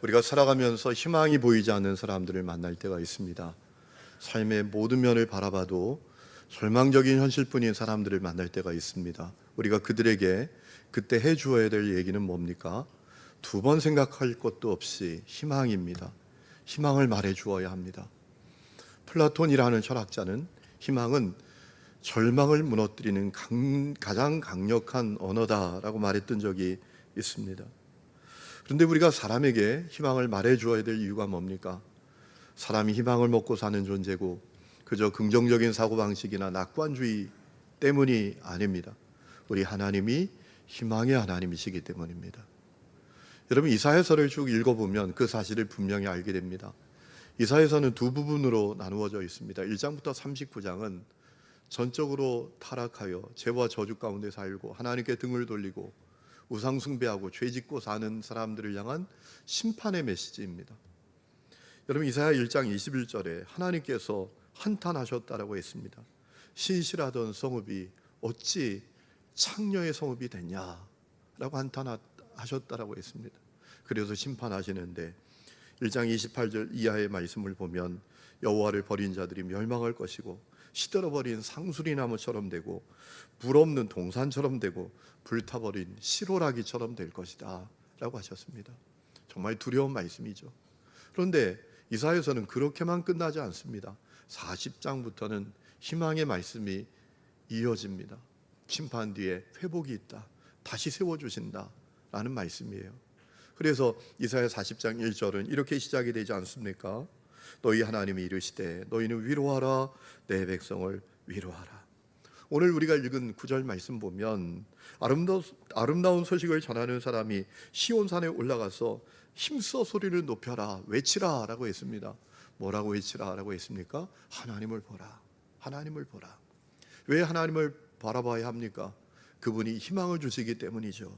우리가 살아가면서 희망이 보이지 않는 사람들을 만날 때가 있습니다. 삶의 모든 면을 바라봐도 절망적인 현실뿐인 사람들을 만날 때가 있습니다. 우리가 그들에게 그때 해주어야 될 얘기는 뭡니까? 두 번 생각할 것도 없이 희망입니다. 희망을 말해 주어야 합니다. 플라톤이라는 철학자는 희망은 절망을 무너뜨리는 가장 강력한 언어다라고 말했던 적이 있습니다. 그런데 우리가 사람에게 희망을 말해 주어야 될 이유가 뭡니까? 사람이 희망을 먹고 사는 존재고 그저 긍정적인 사고방식이나 낙관주의 때문이 아닙니다. 우리 하나님이 희망의 하나님이시기 때문입니다. 여러분, 이사야서를 쭉 읽어보면 그 사실을 분명히 알게 됩니다. 이사야서는 두 부분으로 나누어져 있습니다. 1장부터 39장은 전적으로 타락하여 죄와 저주 가운데 살고 하나님께 등을 돌리고 우상 숭배하고 죄 짓고 사는 사람들을 향한 심판의 메시지입니다. 여러분, 이사야 1장 21절에 하나님께서 한탄하셨다라고 했습니다. 신실하던 성읍이 어찌 창녀의 성읍이 됐냐라고 한탄하셨다라고 했습니다. 그래서 심판하시는데 1장 28절 이하의 말씀을 보면 여호와를 버린 자들이 멸망할 것이고 시들어버린 상수리나무처럼 되고 물 없는 동산처럼 되고 불타버린 시로라기처럼 될 것이다 라고 하셨습니다. 정말 두려운 말씀이죠. 그런데 이사야서는 그렇게만 끝나지 않습니다. 40장부터는 희망의 말씀이 이어집니다. 심판 뒤에 회복이 있다, 다시 세워주신다 라는 말씀이에요. 그래서 이사야 40장 1절은 이렇게 시작이 되지 않습니까? 너희 하나님이 이르시되 너희는 위로하라, 내 백성을 위로하라. 오늘 우리가 읽은 9절 말씀 보면 아름다운 소식을 전하는 사람이 시온산에 올라가서 힘써 소리를 높여라, 외치라 라고 했습니다. 뭐라고 외치라 라고 했습니까? 하나님을 보라, 하나님을 보라. 왜 하나님을 바라봐야 합니까? 그분이 희망을 주시기 때문이죠.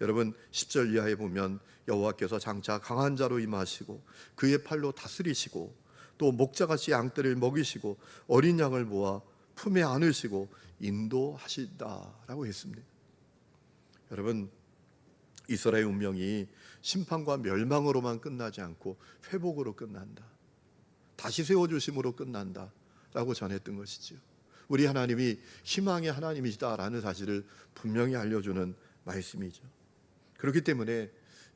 여러분, 10절 이하에 보면 여호와께서 장차 강한 자로 임하시고 그의 팔로 다스리시고 또 목자같이 양떼를 먹이시고 어린 양을 모아 품에 안으시고 인도하시다라고 했습니다. 여러분, 이스라엘 운명이 심판과 멸망으로만 끝나지 않고 회복으로 끝난다, 다시 세워주심으로 끝난다 라고 전했던 것이죠. 우리 하나님이 희망의 하나님이시다라는 사실을 분명히 알려주는 말씀이죠. 그렇기 때문에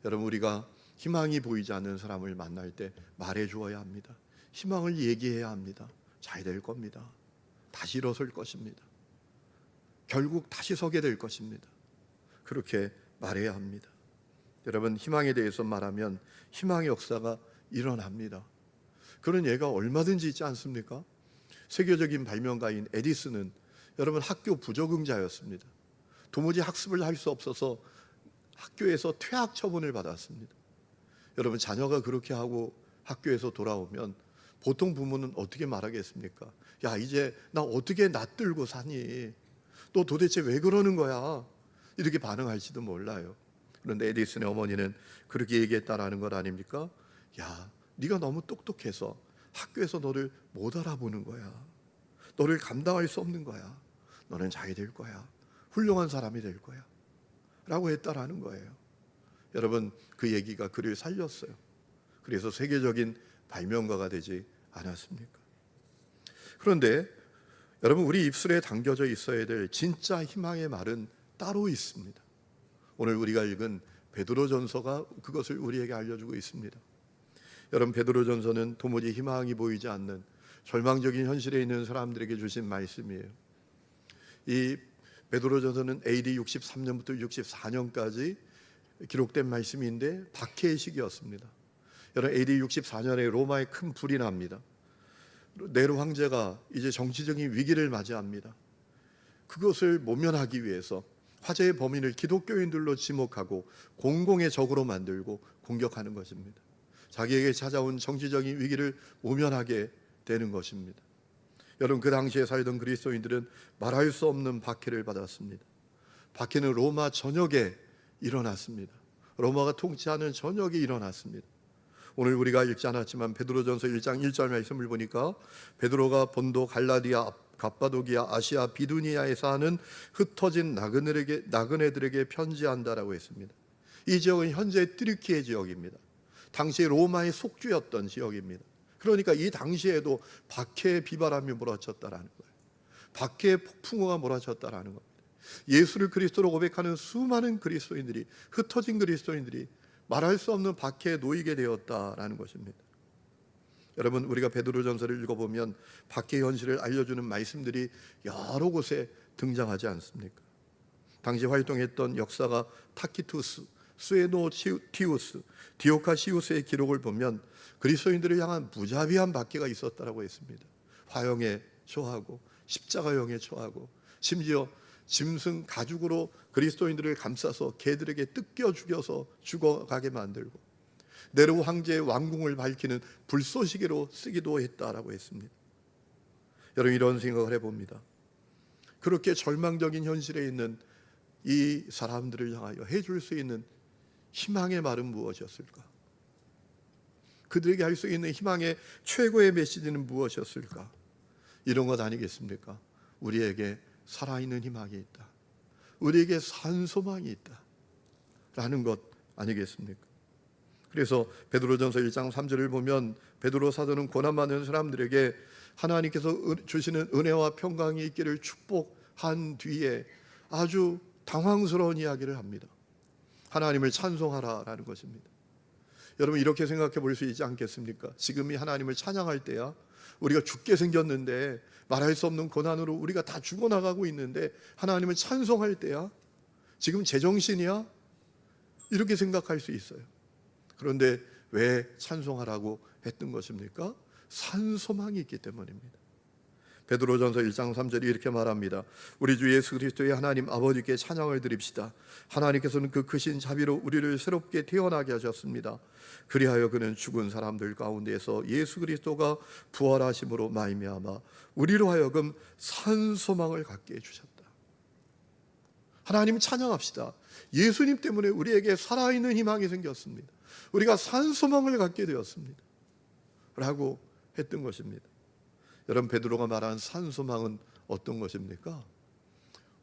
여러분, 우리가 희망이 보이지 않는 사람을 만날 때 말해 주어야 합니다. 희망을 얘기해야 합니다. 잘 될 겁니다. 다시 일어설 것입니다. 결국 다시 서게 될 것입니다. 그렇게 말해야 합니다. 여러분, 희망에 대해서 말하면 희망의 역사가 일어납니다. 그런 예가 얼마든지 있지 않습니까? 세계적인 발명가인 에디슨은 여러분 학교 부적응자였습니다. 도무지 학습을 할 수 없어서 학교에서 퇴학 처분을 받았습니다. 여러분, 자녀가 그렇게 하고 학교에서 돌아오면 보통 부모는 어떻게 말하겠습니까? 야, 이제 나 어떻게 낯들고 사니? 너 도대체 왜 그러는 거야? 이렇게 반응할지도 몰라요. 그런데 에디슨의 어머니는 그렇게 얘기했다라는 것 아닙니까? 야, 네가 너무 똑똑해서 학교에서 너를 못 알아보는 거야. 너를 감당할 수 없는 거야. 너는 잘 될 거야. 훌륭한 사람이 될 거야 라고 했다라는 거예요. 여러분, 그 얘기가 그를 살렸어요. 그래서 세계적인 발명가가 되지 않았습니까? 그런데 여러분, 우리 입술에 담겨져 있어야 될 진짜 희망의 말은 따로 있습니다. 오늘 우리가 읽은 베드로전서가 그것을 우리에게 알려주고 있습니다. 여러분, 베드로전서는 도무지 희망이 보이지 않는 절망적인 현실에 있는 사람들에게 주신 말씀이에요. 이 베드로전서는 AD 63년부터 64년까지 기록된 말씀인데 박해의 시기였습니다. 여러분, AD 64년에 로마에 큰 불이 납니다. 네로 황제가 이제 정치적인 위기를 맞이합니다. 그것을 모면하기 위해서 화제의 범인을 기독교인들로 지목하고 공공의 적으로 만들고 공격하는 것입니다. 자기에게 찾아온 정치적인 위기를 모면하게 되는 것입니다. 여러분, 그 당시에 살던 그리스도인들은 말할 수 없는 박해를 받았습니다. 박해는 로마 전역에 일어났습니다. 로마가 통치하는 전역에 일어났습니다. 오늘 우리가 읽지 않았지만 베드로전서 1장 1절 말씀을 보니까 베드로가 본도, 갈라디아, 갑바도기아, 아시아, 비두니아에 사는 흩어진 나그네들에게 편지한다라고 했습니다. 이 지역은 현재 튀르키예 지역입니다. 당시 로마의 속주였던 지역입니다. 그러니까 이 당시에도 박해의 비바람이 몰아쳤다라는 거예요. 박해의 폭풍우가 몰아쳤다라는 겁니다. 예수를 그리스도로 고백하는 수많은 그리스도인들이, 흩어진 그리스도인들이 말할 수 없는 박해에 놓이게 되었다라는 것입니다. 여러분, 우리가 베드로전서를 읽어보면 박해 현실을 알려주는 말씀들이 여러 곳에 등장하지 않습니까? 당시 활동했던 역사가 타키투스, 수에노티우스, 디오카시우스의 기록을 보면 그리스도인들을 향한 무자비한 박해가 있었다라고 했습니다. 화형에 처하고 십자가형에 처하고 심지어 짐승 가죽으로 그리스도인들을 감싸서 개들에게 뜯겨 죽여서 죽어가게 만들고 네로 황제의 왕궁을 밝히는 불쏘시개로 쓰기도 했다라고 했습니다. 여러분, 이런 생각을 해봅니다. 그렇게 절망적인 현실에 있는 이 사람들을 향하여 해줄 수 있는 희망의 말은 무엇이었을까? 그들에게 할 수 있는 희망의 최고의 메시지는 무엇이었을까? 이런 것 아니겠습니까? 우리에게 살아있는 희망이 있다, 우리에게 산 소망이 있다 라는 것 아니겠습니까? 그래서 베드로전서 1장 3절을 보면 베드로 사도는 고난받는 사람들에게 하나님께서 주시는 은혜와 평강이 있기를 축복한 뒤에 아주 당황스러운 이야기를 합니다. 하나님을 찬송하라라는 것입니다. 여러분, 이렇게 생각해 볼 수 있지 않겠습니까? 지금이 하나님을 찬양할 때야. 우리가 죽게 생겼는데, 말할 수 없는 고난으로 우리가 다 죽어나가고 있는데 하나님을 찬송할 때야? 지금 제정신이야? 이렇게 생각할 수 있어요. 그런데 왜 찬송하라고 했던 것입니까? 산 소망이 있기 때문입니다. 베드로전서 1장 3절이 이렇게 말합니다. 우리 주 예수 그리스도의 하나님 아버지께 찬양을 드립시다. 하나님께서는 그 크신 자비로 우리를 새롭게 태어나게 하셨습니다. 그리하여 그는 죽은 사람들 가운데서 예수 그리스도가 부활하심으로 말미암아 우리로 하여금 산 소망을 갖게 해주셨다. 하나님 찬양합시다. 예수님 때문에 우리에게 살아있는 희망이 생겼습니다. 우리가 산 소망을 갖게 되었습니다 라고 했던 것입니다. 여러분, 베드로가 말한 산 소망은 어떤 것입니까?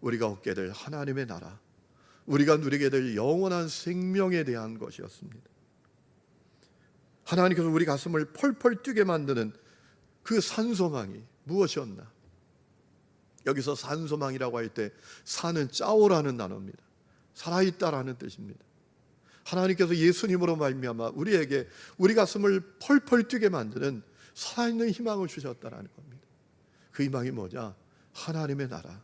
우리가 얻게 될 하나님의 나라, 우리가 누리게 될 영원한 생명에 대한 것이었습니다. 하나님께서 우리 가슴을 펄펄 뛰게 만드는 그 산 소망이 무엇이었나? 여기서 산 소망이라고 할 때 산은 짜오라는 단어입니다. 살아있다라는 뜻입니다. 하나님께서 예수님으로 말미암아 우리에게 우리 가슴을 펄펄 뛰게 만드는 살아있는 희망을 주셨다라는 겁니다. 그 희망이 뭐냐? 하나님의 나라,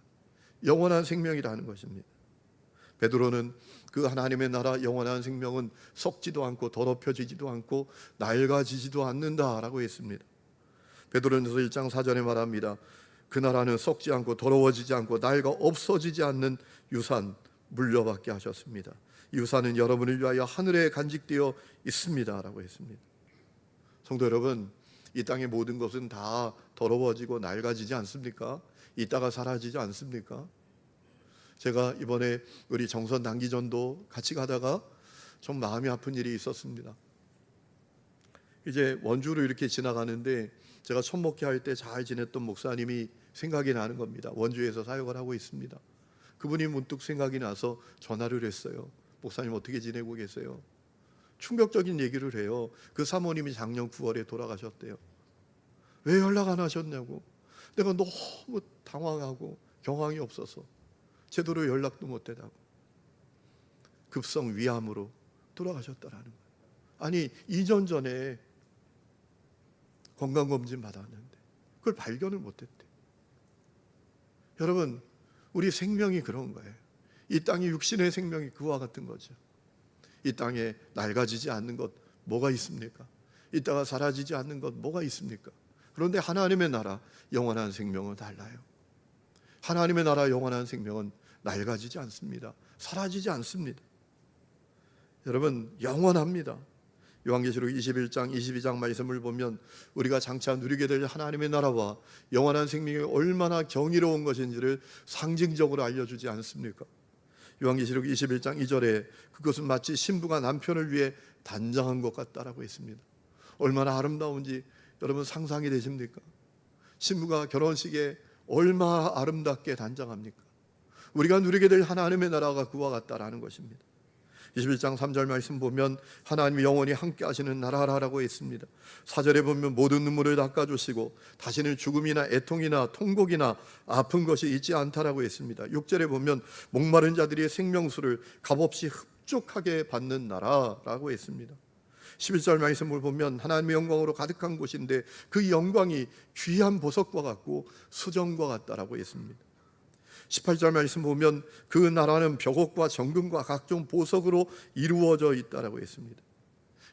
영원한 생명이라는 것입니다. 베드로는 그 하나님의 나라 영원한 생명은 썩지도 않고 더럽혀지지도 않고 낡아지지도 않는다라고 했습니다. 베드로전서 1장 4절에 말합니다. 그 나라는 썩지 않고 더러워지지 않고 낡아 없어지지 않는 유산 물려받게 하셨습니다. 유산은 여러분을 위하여 하늘에 간직되어 있습니다 라고 했습니다. 성도 여러분, 이 땅의 모든 것은 다 더러워지고 낡아지지 않습니까? 이따가 사라지지 않습니까? 제가 이번에 우리 정선 단기전도 같이 가다가 좀 마음이 아픈 일이 있었습니다. 이제 원주로 이렇게 지나가는데 제가 첫 목회할 때 잘 지냈던 목사님이 생각이 나는 겁니다. 원주에서 사역을 하고 있습니다. 그분이 문득 생각이 나서 전화를 했어요. 목사님 어떻게 지내고 계세요? 충격적인 얘기를 해요. 그 사모님이 작년 9월에 돌아가셨대요. 왜 연락 안 하셨냐고. 내가 너무 당황하고 경황이 없어서 제대로 연락도 못 되다고. 급성 위암으로 돌아가셨다라는 거예요. 아니, 2년 전에 건강검진 받았는데 그걸 발견을 못했대. 여러분, 우리 생명이 그런 거예요. 이 땅의 육신의 생명이 그와 같은 거죠. 이 땅에 낡아지지 않는 것 뭐가 있습니까? 이따가 사라지지 않는 것 뭐가 있습니까? 그런데 하나님의 나라 영원한 생명은 달라요. 하나님의 나라 영원한 생명은 낡아지지 않습니다. 사라지지 않습니다. 여러분, 영원합니다. 요한계시록 21장 22장 말씀을 보면 우리가 장차 누리게 될 하나님의 나라와 영원한 생명이 얼마나 경이로운 것인지를 상징적으로 알려주지 않습니까? 요한계시록 21장 2절에 그것은 마치 신부가 남편을 위해 단장한 것 같다라고 했습니다. 얼마나 아름다운지 여러분 상상이 되십니까? 신부가 결혼식에 얼마나 아름답게 단장합니까? 우리가 누리게 될 하나님의 나라가 그와 같다라는 것입니다. 21장 3절 말씀 보면 하나님이 영원히 함께 하시는 나라라고 했습니다. 4절에 보면 모든 눈물을 닦아주시고 다시는 죽음이나 애통이나 통곡이나 아픈 것이 있지 않다라고 했습니다. 6절에 보면 목마른 자들이 생명수를 값없이 흡족하게 받는 나라라고 했습니다. 11절 말씀을 보면 하나님의 영광으로 가득한 곳인데 그 영광이 귀한 보석과 같고 수정과 같다라고 했습니다. 18절 말씀 보면 그 나라는 벽옥과 정금과 각종 보석으로 이루어져 있다라고 했습니다.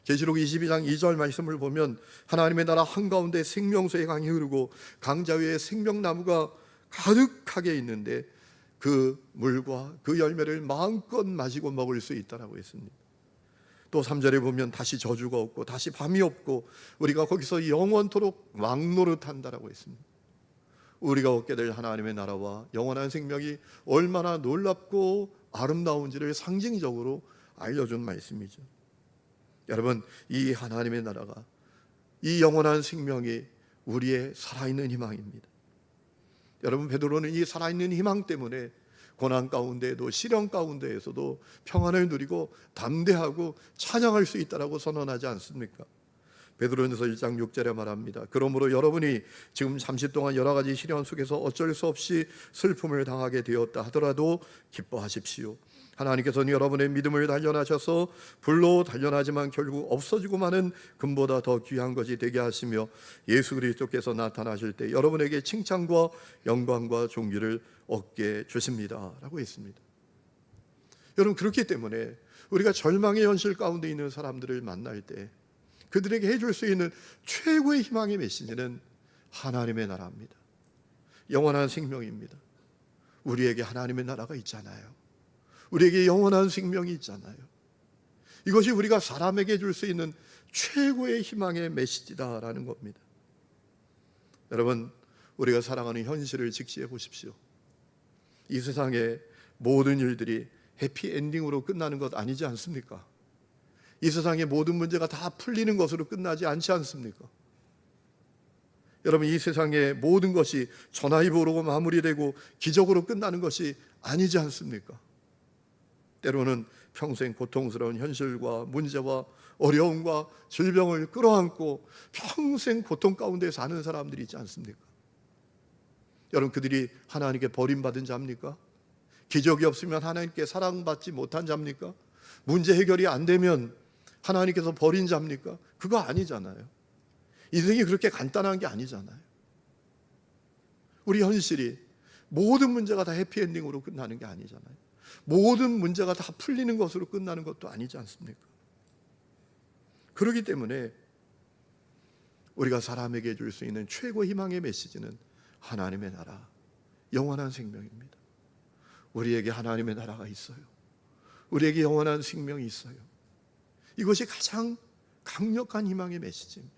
계시록 22장 2절 말씀을 보면 하나님의 나라 한가운데 생명수의 강이 흐르고 강자 위에 생명나무가 가득하게 있는데 그 물과 그 열매를 마음껏 마시고 먹을 수 있다라고 했습니다. 또 3절에 보면 다시 저주가 없고 다시 밤이 없고 우리가 거기서 영원토록 왕노릇한다라고 했습니다. 우리가 얻게 될 하나님의 나라와 영원한 생명이 얼마나 놀랍고 아름다운지를 상징적으로 알려준 말씀이죠. 여러분, 이 하나님의 나라가, 이 영원한 생명이 우리의 살아있는 희망입니다. 여러분, 베드로는 이 살아있는 희망 때문에 고난 가운데에도 시련 가운데에서도 평안을 누리고 담대하고 찬양할 수 있다라고 선언하지 않습니까? 베드로전서 1장 6절에 말합니다. 그러므로 여러분이 지금 잠시 동안 여러 가지 시련 속에서 어쩔 수 없이 슬픔을 당하게 되었다 하더라도 기뻐하십시오. 하나님께서는 여러분의 믿음을 단련하셔서 불로 단련하지만 결국 없어지고 마는 금보다 더 귀한 것이 되게 하시며 예수 그리스도께서 나타나실 때 여러분에게 칭찬과 영광과 존귀를 얻게 주십니다 라고 했습니다. 여러분, 그렇기 때문에 우리가 절망의 현실 가운데 있는 사람들을 만날 때 그들에게 해줄 수 있는 최고의 희망의 메시지는 하나님의 나라입니다. 영원한 생명입니다. 우리에게 하나님의 나라가 있잖아요. 우리에게 영원한 생명이 있잖아요. 이것이 우리가 사람에게 줄 수 있는 최고의 희망의 메시지다라는 겁니다. 여러분, 우리가 살아가는 현실을 직시해 보십시오. 이 세상의 모든 일들이 해피엔딩으로 끝나는 것 아니지 않습니까? 이 세상의 모든 문제가 다 풀리는 것으로 끝나지 않지 않습니까? 여러분, 이 세상의 모든 것이 전화위복으로 마무리되고 기적으로 끝나는 것이 아니지 않습니까? 때로는 평생 고통스러운 현실과 문제와 어려움과 질병을 끌어안고 평생 고통 가운데 사는 사람들이 있지 않습니까? 여러분, 그들이 하나님께 버림받은 자입니까? 기적이 없으면 하나님께 사랑받지 못한 자입니까? 문제 해결이 안 되면 하나님께서 버린 자입니까? 그거 아니잖아요. 인생이 그렇게 간단한 게 아니잖아요. 우리 현실이 모든 문제가 다 해피엔딩으로 끝나는 게 아니잖아요. 모든 문제가 다 풀리는 것으로 끝나는 것도 아니지 않습니까? 그렇기 때문에 우리가 사람에게 줄 수 있는 최고 희망의 메시지는 하나님의 나라, 영원한 생명입니다. 우리에게 하나님의 나라가 있어요. 우리에게 영원한 생명이 있어요. 이것이 가장 강력한 희망의 메시지입니다.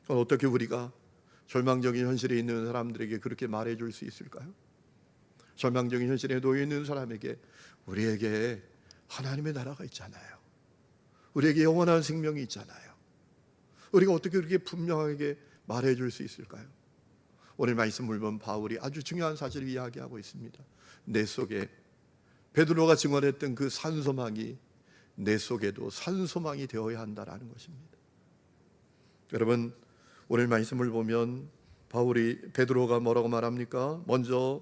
어떻게 우리가 절망적인 현실에 있는 사람들에게 그렇게 말해줄 수 있을까요? 절망적인 현실에 놓여 있는 사람에게 우리에게 하나님의 나라가 있잖아요. 우리에게 영원한 생명이 있잖아요. 우리가 어떻게 그렇게 분명하게 말해줄 수 있을까요? 오늘 말씀을 보면 바울이 아주 중요한 사실을 이야기하고 있습니다. 내 속에 베드로가 증언했던 그 산소망이 내 속에도 산소망이 되어야 한다라는 것입니다. 여러분, 오늘 말씀을 보면 베드로가 뭐라고 말합니까? 먼저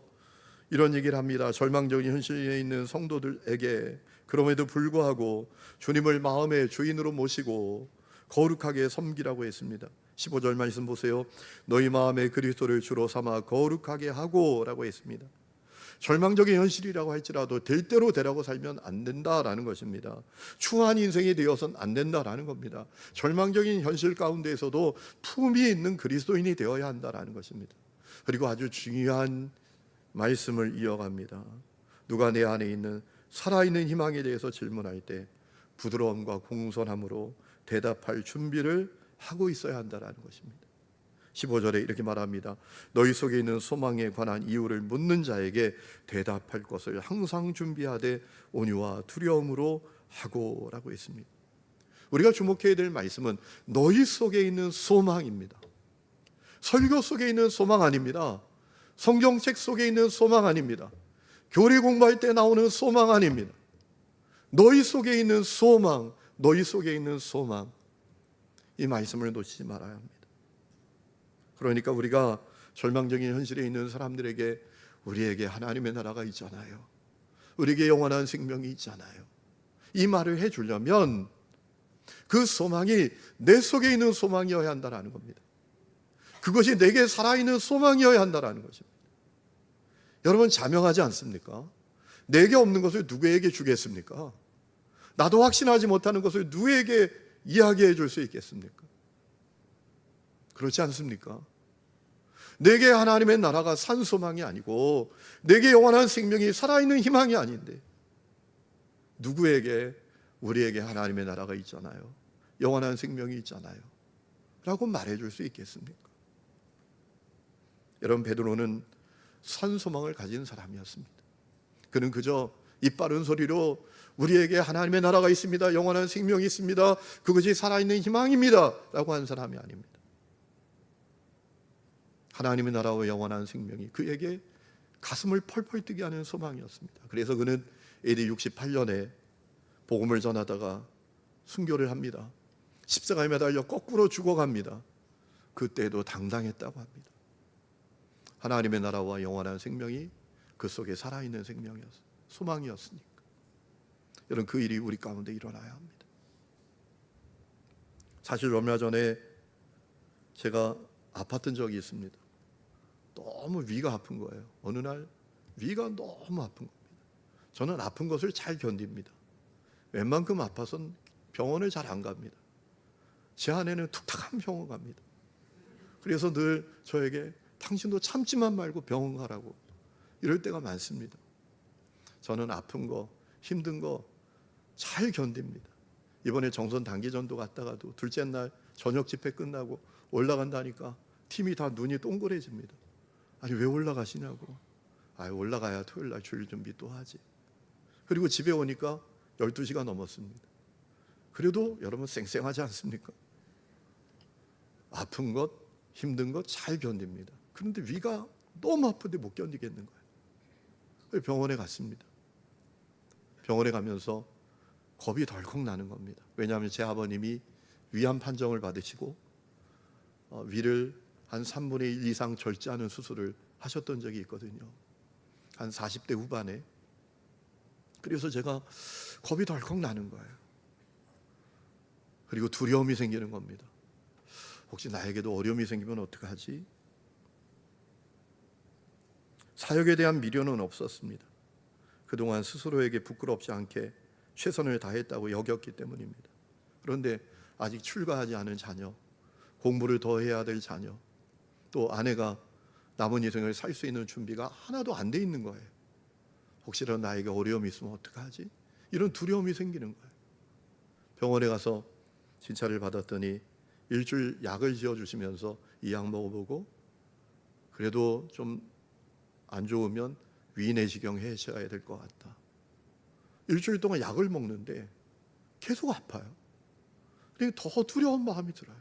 이런 얘기를 합니다. 절망적인 현실에 있는 성도들에게 그럼에도 불구하고 주님을 마음의 주인으로 모시고 거룩하게 섬기라고 했습니다. 15절 말씀 보세요. 너희 마음에 그리스도를 주로 삼아 거룩하게 하고 라고 했습니다. 절망적인 현실이라고 할지라도 될 대로 되라고 살면 안 된다라는 것입니다. 추한 인생이 되어서는 안 된다라는 겁니다. 절망적인 현실 가운데에서도 품위 있는 그리스도인이 되어야 한다라는 것입니다. 그리고 아주 중요한 말씀을 이어갑니다. 누가 내 안에 있는 살아있는 희망에 대해서 질문할 때 부드러움과 공손함으로 대답할 준비를 하고 있어야 한다라는 것입니다. 15절에 이렇게 말합니다. 너희 속에 있는 소망에 관한 이유를 묻는 자에게 대답할 것을 항상 준비하되 온유와 두려움으로 하고 라고 했습니다. 우리가 주목해야 될 말씀은 너희 속에 있는 소망입니다. 설교 속에 있는 소망 아닙니다. 성경책 속에 있는 소망 아닙니다. 교리 공부할 때 나오는 소망 아닙니다. 너희 속에 있는 소망, 너희 속에 있는 소망, 이 말씀을 놓치지 말아야 합니다. 그러니까 우리가 절망적인 현실에 있는 사람들에게 우리에게 하나님의 나라가 있잖아요, 우리에게 영원한 생명이 있잖아요, 이 말을 해주려면 그 소망이 내 속에 있는 소망이어야 한다는 겁니다. 그것이 내게 살아있는 소망이어야 한다는 것입니다. 여러분, 자명하지 않습니까? 내게 없는 것을 누구에게 주겠습니까? 나도 확신하지 못하는 것을 누구에게 이야기해 줄 수 있겠습니까? 그렇지 않습니까? 내게 하나님의 나라가 산 소망이 아니고 내게 영원한 생명이 살아있는 희망이 아닌데 누구에게 우리에게 하나님의 나라가 있잖아요, 영원한 생명이 있잖아요 라고 말해줄 수 있겠습니까? 여러분, 베드로는 산 소망을 가진 사람이었습니다. 그는 그저 입 바른 소리로 우리에게 하나님의 나라가 있습니다, 영원한 생명이 있습니다, 그것이 살아있는 희망입니다 라고 한 사람이 아닙니다. 하나님의 나라와 영원한 생명이 그에게 가슴을 펄펄 뛰게 하는 소망이었습니다. 그래서 그는 AD 68년에 복음을 전하다가 순교를 합니다. 십자가에 매달려 거꾸로 죽어갑니다. 그때도 당당했다고 합니다. 하나님의 나라와 영원한 생명이 그 속에 살아있는 생명이었어요, 소망이었으니까. 여러분, 그 일이 우리 가운데 일어나야 합니다. 사실 얼마 전에 제가 아팠던 적이 있습니다. 너무 위가 아픈 거예요. 어느 날 위가 너무 아픈 겁니다. 저는 아픈 것을 잘 견딥니다. 웬만큼 아파선 병원을 잘 안 갑니다. 제 아내는 툭탁한 병원 갑니다. 그래서 늘 저에게 당신도 참지만 말고 병원 가라고 이럴 때가 많습니다. 저는 아픈 거, 힘든 거 잘 견딥니다. 이번에 정선 단기전도 갔다가도 둘째 날 저녁 집회 끝나고 올라간다니까 팀이 다 눈이 동그래집니다. 아니, 왜 올라가시냐고. 올라가야 토요일 날 주일 준비 또 하지. 그리고 집에 오니까 12시가 넘었습니다. 그래도 여러분, 쌩쌩하지 않습니까? 아픈 것, 힘든 것 잘 견딥니다. 그런데 위가 너무 아픈데 못 견디겠는 거예요. 병원에 갔습니다. 병원에 가면서 겁이 덜컥 나는 겁니다. 왜냐하면 제 아버님이 위암 판정을 받으시고 위를 한 3분의 1 이상 절제하는 수술을 하셨던 적이 있거든요. 한 40대 후반에. 그래서 제가 겁이 덜컥 나는 거예요. 그리고 두려움이 생기는 겁니다. 혹시 나에게도 어려움이 생기면 어떡하지? 사역에 대한 미련은 없었습니다. 그동안 스스로에게 부끄럽지 않게 최선을 다했다고 여겼기 때문입니다. 그런데 아직 출가하지 않은 자녀, 공부를 더 해야 될 자녀, 또 아내가 남은 인생을 살 수 있는 준비가 하나도 안 돼 있는 거예요. 혹시라도 나에게 어려움이 있으면 어떡하지? 이런 두려움이 생기는 거예요. 병원에 가서 진찰을 받았더니 일주일 약을 지어주시면서 이 약 먹어보고 그래도 좀 안 좋으면 위내시경 해셔야 될 것 같다. 일주일 동안 약을 먹는데 계속 아파요. 그러니까 더 두려운 마음이 들어요.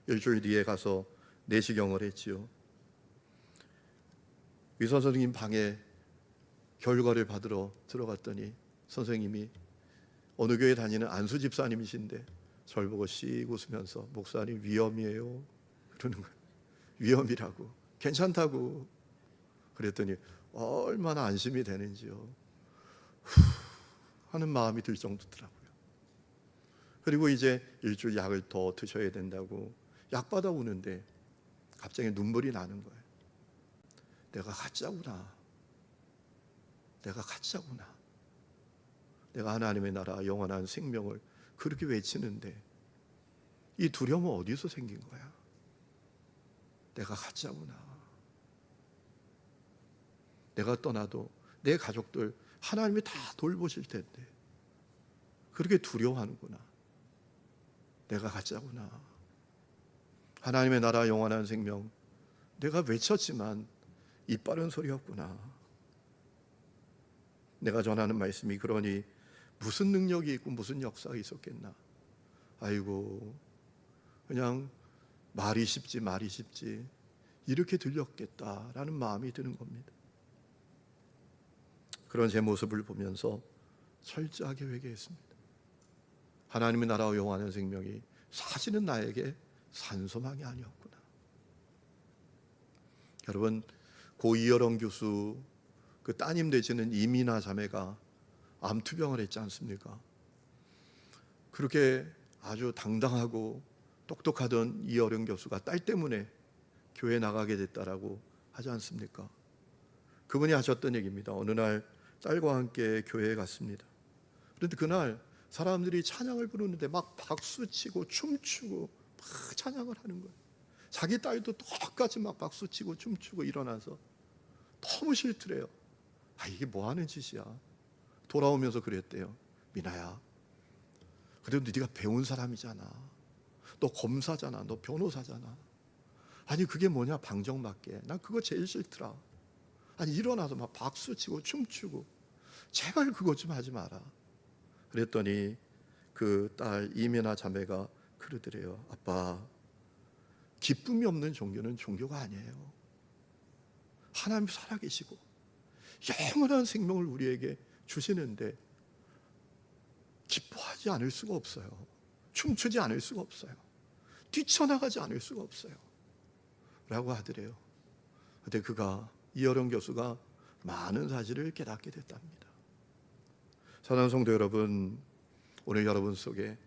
일주일 뒤에 가서 내시경을 했지요. 의사 선생님 방에 결과를 받으러 들어갔더니 선생님이 어느 교회 다니는 안수 집사님이신데 저를 보고 씩 웃으면서 목사님 위험이에요 그러는 거예요. 위험이라고, 괜찮다고. 그랬더니 얼마나 안심이 되는지요. 하는 마음이 들 정도더라고요. 그리고 이제 일주일 약을 더 드셔야 된다고 약 받아 오는데 갑자기 눈물이 나는 거예요. 내가 가짜구나. 내가 가짜구나. 내가 하나님의 나라 영원한 생명을 그렇게 외치는데 이 두려움은 어디서 생긴 거야? 내가 가짜구나. 내가 떠나도 내 가족들 하나님이 다 돌보실 텐데 그렇게 두려워하는구나. 내가 가짜구나. 하나님의 나라 영원한 생명 내가 외쳤지만 입 바른 소리였구나. 내가 전하는 말씀이 그러니 무슨 능력이 있고 무슨 역사가 있었겠나. 아이고 그냥 말이 쉽지 이렇게 들렸겠다라는 마음이 드는 겁니다. 그런 제 모습을 보면서 철저하게 회개했습니다. 하나님의 나라와 영원한 생명이 사실은 나에게 산소망이 아니었구나. 여러분, 고 이여령 교수 그 따님 되시는 이민아 자매가 암투병을 했지 않습니까? 그렇게 아주 당당하고 똑똑하던 이여령 교수가 딸 때문에 교회 나가게 됐다라고 하지 않습니까? 그분이 하셨던 얘기입니다. 어느 날 딸과 함께 교회에 갔습니다. 그런데 그날 사람들이 찬양을 부르는데 막 박수치고 춤추고 막 찬양을 하는 거예요. 자기 딸도 똑같이 막 박수치고 춤추고 일어나서 너무 싫더래요. 이게 뭐 하는 짓이야. 돌아오면서 그랬대요. 미나야, 그래도 네가 배운 사람이잖아. 너 검사잖아. 너 변호사잖아. 아니 그게 뭐냐, 방정맞게. 난 그거 제일 싫더라. 아니 일어나서 막 박수치고 춤추고. 제발 그거 좀 하지 마라. 그랬더니 그 딸 이민아 자매가 그러더래요. 아빠, 기쁨이 없는 종교는 종교가 아니에요. 하나님 살아계시고 영원한 생명을 우리에게 주시는데 기뻐하지 않을 수가 없어요. 춤추지 않을 수가 없어요. 뛰쳐나가지 않을 수가 없어요. 라고 하더래요. 그때 이여령 교수가 많은 사실을 깨닫게 됐답니다. 사랑하는 성도 여러분, 오늘 여러분 속에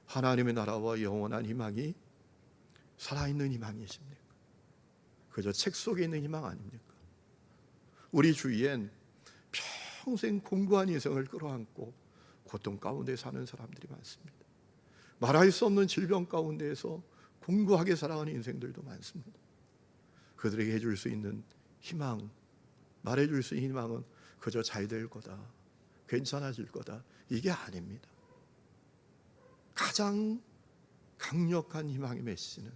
하나님의 나라와 영원한 희망이 살아있는 희망이십니까? 그저 책 속에 있는 희망 아닙니까? 우리 주위엔 평생 공고한 인생을 끌어안고 고통 가운데 사는 사람들이 많습니다. 말할 수 없는 질병 가운데에서 공고하게 살아가는 인생들도 많습니다. 그들에게 해줄 수 있는 희망, 말해줄 수 있는 희망은 그저 잘 될 거다, 괜찮아질 거다, 이게 아닙니다. 가장 강력한 희망의 메시지는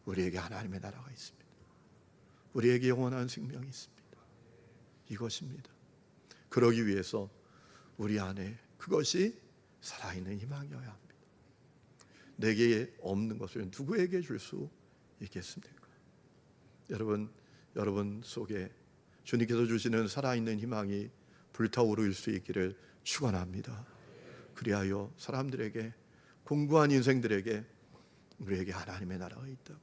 우리에게 하나님의 나라가 있습니다. 우리에게 영원한 생명이 있습니다. 이것입니다. 그러기 위해서 우리 안에 그것이 살아있는 희망이어야 합니다. 내게 없는 것을 누구에게 줄 수 있겠습니까? 여러분 속에 주님께서 주시는 살아있는 희망이 불타오를 수 있기를 축원합니다. 그리하여 사람들에게, 공고한 인생들에게 우리에게 하나님의 나라가 있다,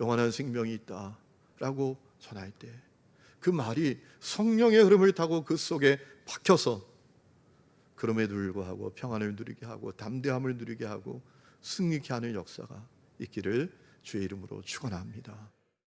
영원한 생명이 있다라고 전할 때 그 말이 성령의 흐름을 타고 그 속에 박혀서 그럼에도 불구하고 평안을 누리게 하고 담대함을 누리게 하고 승리케 하는 역사가 있기를 주의 이름으로 축원합니다.